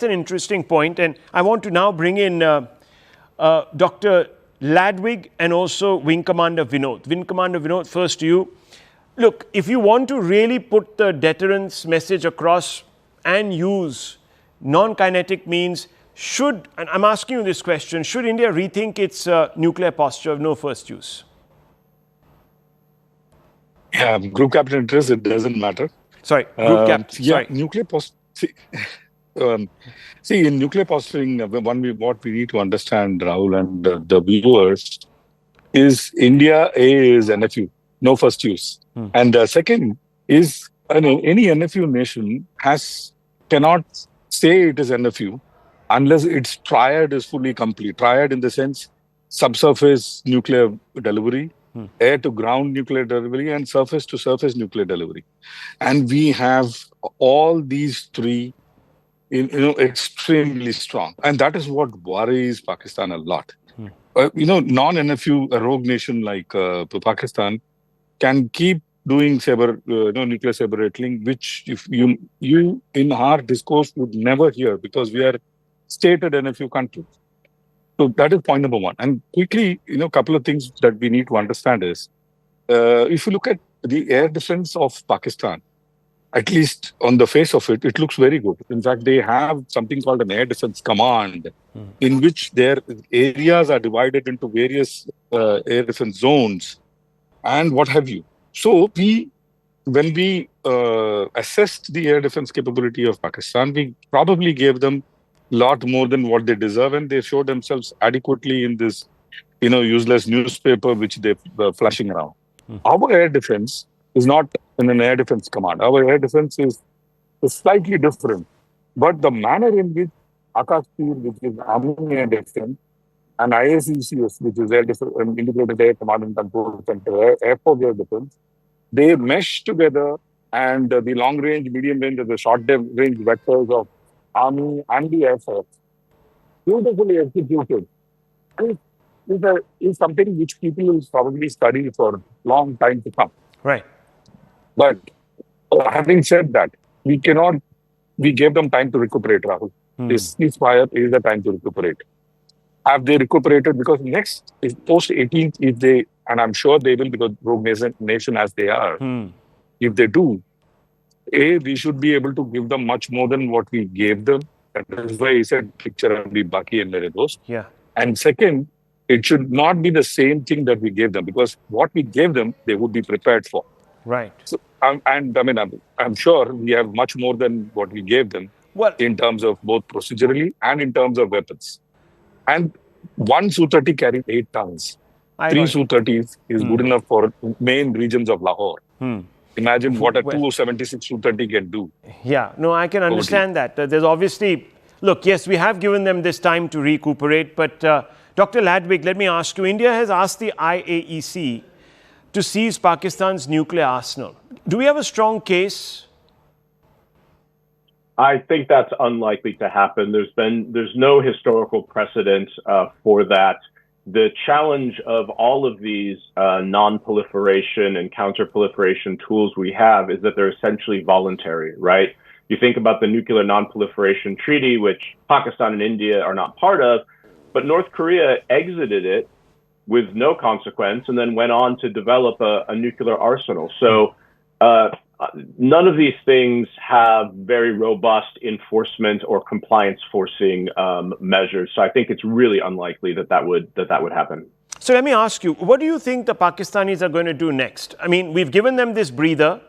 an interesting point, and I want to now bring in Dr. Ladwig and also Wing Commander Vinod. Wing Commander Vinod, first to you. Look, if you want to really put the deterrence message across and use non-kinetic means, and I'm asking you this question, should India rethink its nuclear posture of no first use? Yeah, group captain interest, it doesn't matter. Sorry, group captain. Yeah, sorry. nuclear post. See, in nuclear posturing, what we need to understand, Rahul, and the viewers, is India is NFU, no first use. And second is any NFU nation cannot say it is NFU unless its triad is fully complete. Triad in the sense subsurface nuclear delivery, air to ground nuclear delivery, and surface to surface nuclear delivery. And we have all these three extremely strong. And that is what worries Pakistan a lot. Non-NFU, a rogue nation like Pakistan, can keep doing nuclear saber rattling, which if you in our discourse would never hear because we are stated NFU country. So that is point number one. And quickly, a couple of things that we need to understand is, if you look at the air defense of Pakistan, at least on the face of it, it looks very good. In fact, they have something called an air defense command, in which their areas are divided into various air defense zones and what have you. So when we assessed the air defense capability of Pakistan, we probably gave them a lot more than what they deserve, and they showed themselves adequately in this, useless newspaper which they were flashing around. Our air defense is not in an air defense command. Our air defense is slightly different. But the manner in which Akash Tir, which is Army Air Defense, and IACCS, which is Integrated Air Command and Control Center, Air Force Air Defense, they mesh together, and the long range, medium range, and the short range vectors of Army and the Air Force, beautifully executed, is something which people will probably study for a long time to come. Right. But having said that, we gave them time to recuperate, Rahul. This ceasefire is the time to recuperate. Have they recuperated? Because next is post 18th, if they, and I'm sure they will, because rogue nation as they are, if they do, we should be able to give them much more than what we gave them. That is why he said picture and be Baki and let those. Yeah. And second, it should not be the same thing that we gave them, because what we gave them, they would be prepared for. Right. So, I'm sure we have much more than what we gave them in terms of both procedurally and in terms of weapons. And one Su-30 carried 8 tons. 3 Su-30s is good enough for main regions of Lahore. Imagine what a 276 Su-30 can do. Yeah, no, I can understand that. There's obviously, look, yes, we have given them this time to recuperate, but Dr. Ladwig, let me ask you, India has asked the IAEC to seize Pakistan's nuclear arsenal. Do we have a strong case? I think that's unlikely to happen. There's no historical precedent for that. The challenge of all of these non-proliferation and counter-proliferation tools we have is that they're essentially voluntary, right? You think about the Nuclear Non-Proliferation Treaty, which Pakistan and India are not part of, but North Korea exited it with no consequence and then went on to develop a nuclear arsenal. So none of these things have very robust enforcement or compliance forcing measures. So I think it's really unlikely that would happen. So let me ask you, what do you think the Pakistanis are going to do next? I mean, we've given them this breather.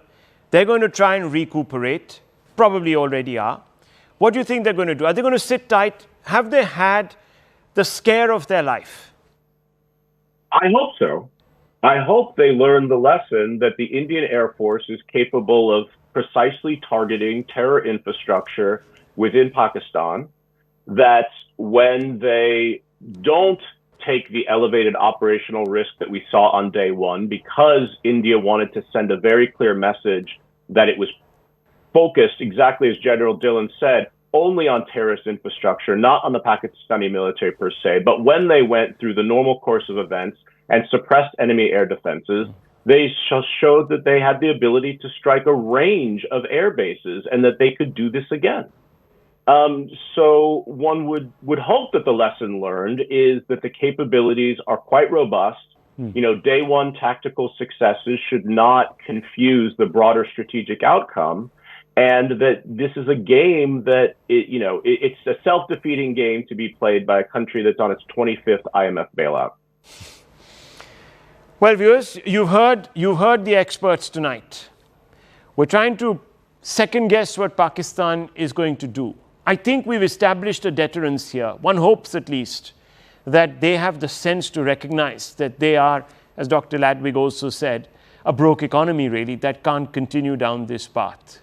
They're going to try and recuperate, probably already are. What do you think they're going to do? Are they going to sit tight? Have they had the scare of their life? I hope so. I hope they learn the lesson that the Indian Air Force is capable of precisely targeting terror infrastructure within Pakistan, that when they don't take the elevated operational risk that we saw on day one, because India wanted to send a very clear message that it was focused, exactly as General Dillon said, only on terrorist infrastructure, not on the Pakistani military per se. But when they went through the normal course of events and suppressed enemy air defenses, they showed that they had the ability to strike a range of air bases and that they could do this again. So one would hope that the lesson learned is that the capabilities are quite robust. Day one tactical successes should not confuse the broader strategic outcome, and that this is a game that it's a self-defeating game to be played by a country that's on its 25th IMF bailout. Well, viewers, you've heard the experts tonight. We're trying to second guess what Pakistan is going to do. I think we've established a deterrence here. One hopes at least that they have the sense to recognize that they are, as Dr. Ladwig also said, a broke economy really that can't continue down this path.